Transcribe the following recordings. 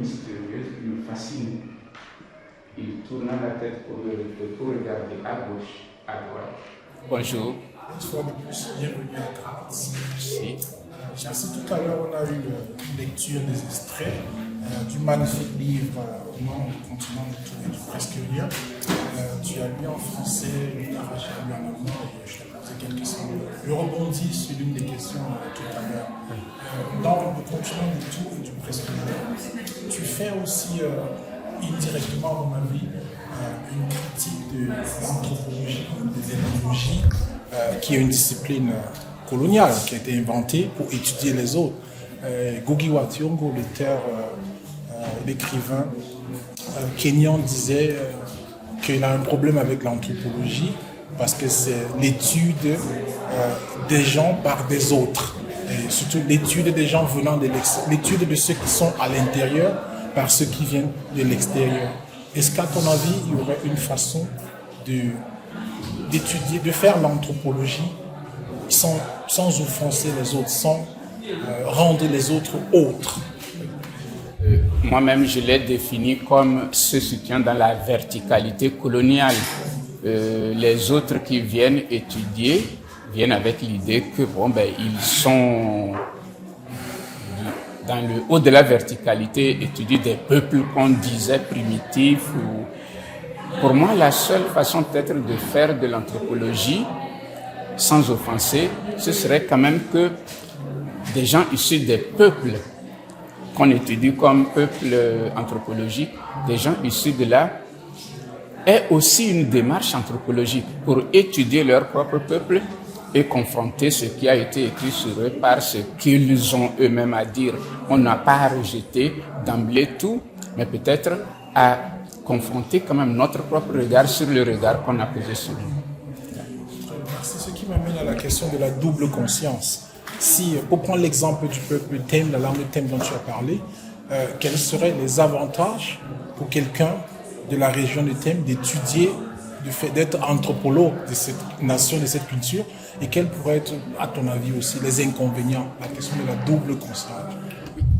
mystérieuse qui me fascine. Il tourna la tête pour regarder à gauche, à droite. Bonjour. Une fois de plus, bienvenue à Graz. Merci. Merci. Tout à l'heure, on a eu une lecture des extraits du magnifique livre Au nom du continent du presque rien. Tu as lu en français, Lara, j'ai lu en allemand et je t'ai posé quelques questions. Je rebondis sur l'une des questions tout à l'heure. Dans le continent du tout et du presque rien, tu fais aussi indirectement, à mon avis, une critique de l'anthropologie, de l'ethnologie, qui est une discipline coloniale qui a été inventée pour étudier les autres. Ngugi wa Thiong'o, l'écrivain kényan, disait qu'il a un problème avec l'anthropologie parce que c'est l'étude des gens par des autres. Et surtout l'étude des gens venant de l'extérieur, l'étude de ceux qui sont à l'intérieur par ceux qui viennent de l'extérieur. Est-ce qu'à ton avis, il y aurait une façon d'étudier, de faire l'anthropologie sans offenser les autres, sans rendre les autres autres? Moi-même, je l'ai défini comme se situant dans la verticalité coloniale. Les autres qui viennent étudier viennent avec l'idée que ils sont dans le haut de la verticalité, étudier des peuples qu'on disait primitifs. Pour moi, la seule façon peut-être de faire de l'anthropologie, sans offenser, ce serait quand même que des gens issus des peuples qu'on étudie comme peuple anthropologique, des gens issus de là, aient aussi une démarche anthropologique pour étudier leur propre peuple et confronter ce qui a été écrit sur eux par ce qu'ils ont eux-mêmes à dire. On n'a pas à rejeter d'emblée tout, mais peut-être à confronter quand même notre propre regard sur le regard qu'on a posé sur nous. C'est ce qui m'amène à la question de la double conscience. Si, pour prendre l'exemple du peuple Thème, la langue Thème dont tu as parlé, quels seraient les avantages pour quelqu'un de la région de Thème d'étudier, d'être anthropologue de cette nation, de cette culture, et quels pourraient être, à ton avis aussi, les inconvénients, la question de la double conscience?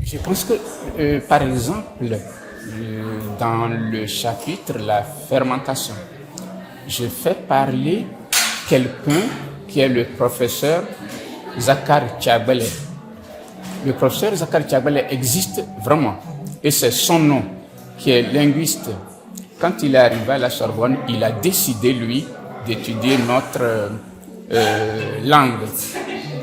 Je pense que, par exemple, dans le chapitre La fermentation, je fais parler quelqu'un qui est le professeur Zakar Tchabele. Le professeur Zakar Tchabele existe vraiment, et c'est son nom qui est linguiste. Quand il est arrivé à la Sorbonne, il a décidé, lui, d'étudier notre langue.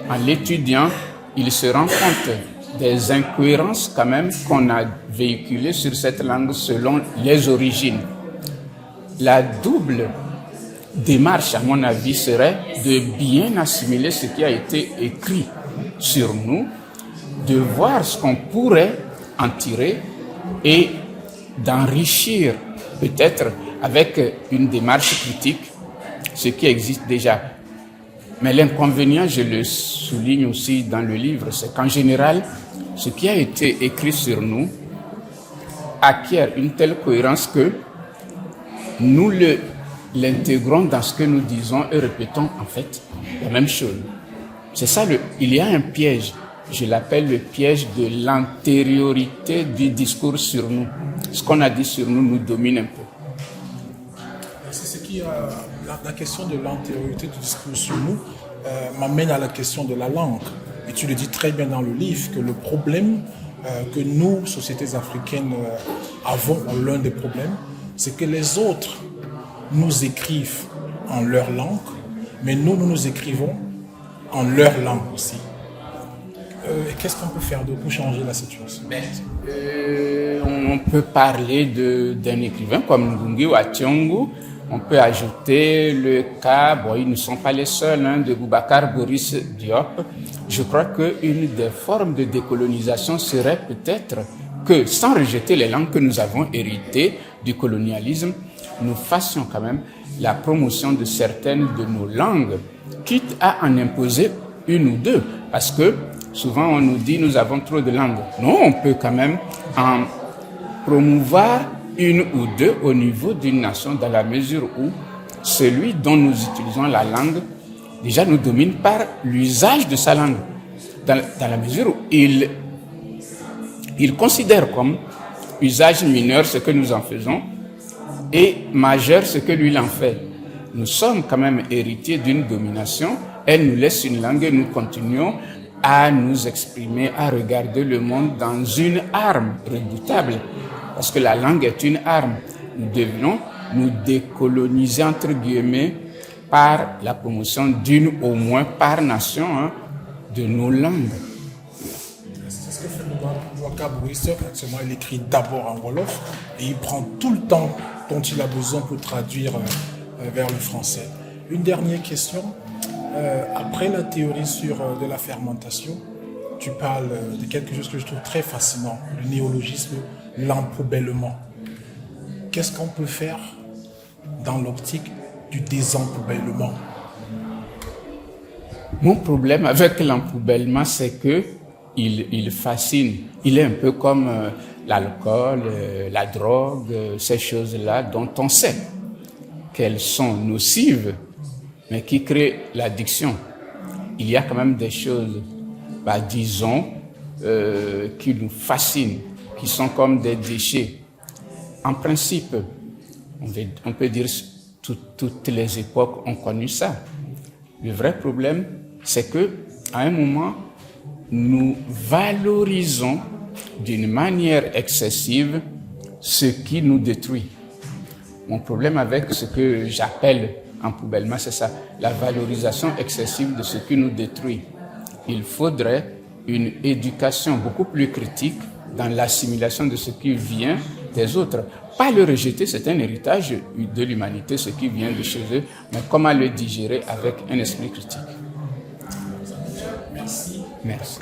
En l'étudiant, il se rend compte des incohérences quand même qu'on a véhiculées sur cette langue selon les origines. La double démarche, à mon avis, serait de bien assimiler ce qui a été écrit sur nous, de voir ce qu'on pourrait en tirer et d'enrichir peut-être avec une démarche critique ce qui existe déjà. Mais l'inconvénient, je le souligne aussi dans le livre, c'est qu'en général, ce qui a été écrit sur nous acquiert une telle cohérence que nous l'intégrons dans ce que nous disons et répétons en fait la même chose. C'est ça, il y a un piège, je l'appelle le piège de l'antériorité du discours sur nous. Ce qu'on a dit sur nous domine un peu. C'est ce qui la question de l'antériorité du discours sur nous m'amène à la question de la langue. Et tu le dis très bien dans le livre que le problème que nous, sociétés africaines, avons, l'un des problèmes, c'est que les autres nous écrivent en leur langue, mais nous écrivons en leur langue aussi. Qu'est-ce qu'on peut faire pour changer la situation? On peut parler d'un écrivain comme Ngugi wa Thiong'o. On peut ajouter le cas, ils ne sont pas les seuls, de Boubacar Boris Diop. Je crois qu'une des formes de décolonisation serait peut-être que, sans rejeter les langues que nous avons héritées du colonialisme, nous fassions quand même la promotion de certaines de nos langues, quitte à en imposer une ou deux. Parce que souvent on nous dit nous avons trop de langues. Non, on peut quand même en promouvoir une ou deux au niveau d'une nation dans la mesure où celui dont nous utilisons la langue déjà nous domine par l'usage de sa langue. Dans la mesure où il considère comme usage mineur ce que nous en faisons et majeur ce que lui en fait. Nous sommes quand même héritiers d'une domination. Elle nous laisse une langue et nous continuons à nous exprimer, à regarder le monde dans une arme redoutable. Parce que la langue est une arme. Nous devons nous décoloniser, entre guillemets, par la promotion d'une, au moins par nation, de nos langues. C'est ce que fait le Waka Boisseur. Actuellement, il écrit d'abord en Wolof et il prend tout le temps dont il a besoin pour traduire vers le français. Une dernière question. Après la théorie sur de la fermentation, tu parles de quelque chose que je trouve très fascinant, le néologisme, l'empoubellement. Qu'est-ce qu'on peut faire dans l'optique du désempoubellement? Mon problème avec l'empoubellement, c'est que il fascine. Il est un peu comme l'alcool, la drogue, ces choses-là dont on sait qu'elles sont nocives, mais qui créent l'addiction. Il y a quand même des choses, disons, qui nous fascinent, qui sont comme des déchets. En principe, on peut dire que toutes les époques ont connu ça. Le vrai problème, c'est que à un moment, nous valorisons d'une manière excessive ce qui nous détruit. Mon problème avec ce que j'appelle empoubellement, c'est ça, la valorisation excessive de ce qui nous détruit. Il faudrait une éducation beaucoup plus critique dans l'assimilation de ce qui vient des autres. Pas le rejeter, c'est un héritage de l'humanité, ce qui vient de chez eux, mais comment le digérer avec un esprit critique. Merci. Merci.